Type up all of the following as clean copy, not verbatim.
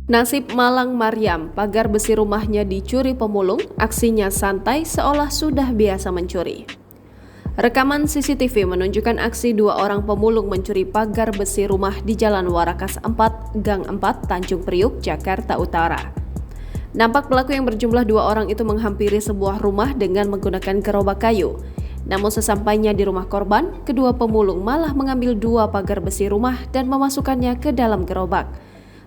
Nasib malang Maryam, pagar besi rumahnya dicuri pemulung, aksinya santai seolah sudah biasa mencuri. Rekaman CCTV menunjukkan aksi dua orang pemulung mencuri pagar besi rumah di Jalan Warakas 4, Gang 4, Tanjung Priuk, Jakarta Utara. Nampak pelaku yang berjumlah dua orang itu menghampiri sebuah rumah dengan menggunakan gerobak kayu. Namun sesampainya di rumah korban, kedua pemulung malah mengambil dua pagar besi rumah dan memasukkannya ke dalam gerobak.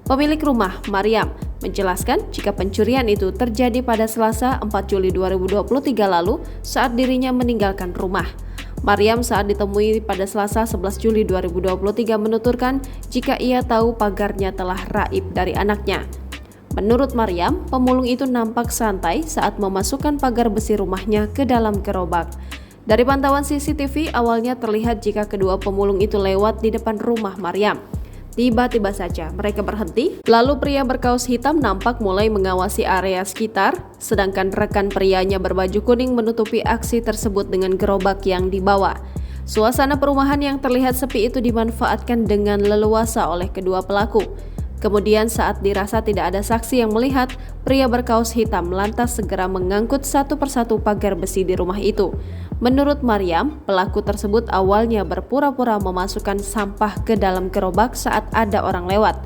Pemilik rumah, Maryam, menjelaskan jika pencurian itu terjadi pada Selasa 4 Juli 2023 lalu saat dirinya meninggalkan rumah. Maryam saat ditemui pada Selasa 11 Juli 2023 menuturkan jika ia tahu pagarnya telah raib dari anaknya. Menurut Maryam, pemulung itu nampak santai saat memasukkan pagar besi rumahnya ke dalam gerobak. Dari pantauan CCTV, awalnya terlihat jika kedua pemulung itu lewat di depan rumah Maryam. Tiba-tiba saja mereka berhenti, lalu pria berkaos hitam nampak mulai mengawasi area sekitar, sedangkan rekan prianya berbaju kuning menutupi aksi tersebut dengan gerobak yang dibawa. Suasana perumahan yang terlihat sepi itu dimanfaatkan dengan leluasa oleh kedua pelaku. Kemudian saat dirasa tidak ada saksi yang melihat, pria berkaos hitam lantas segera mengangkut satu persatu pagar besi di rumah itu. Menurut Maryam, pelaku tersebut awalnya berpura-pura memasukkan sampah ke dalam gerobak saat ada orang lewat.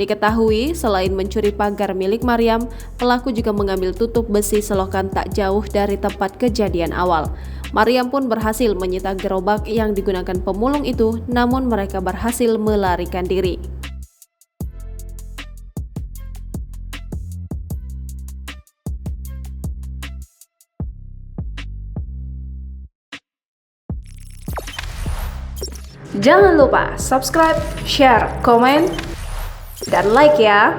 Diketahui, selain mencuri pagar milik Maryam, pelaku juga mengambil tutup besi selokan tak jauh dari tempat kejadian awal. Maryam pun berhasil menyita gerobak yang digunakan pemulung itu, namun mereka berhasil melarikan diri. Jangan lupa subscribe, share, komen, dan like ya.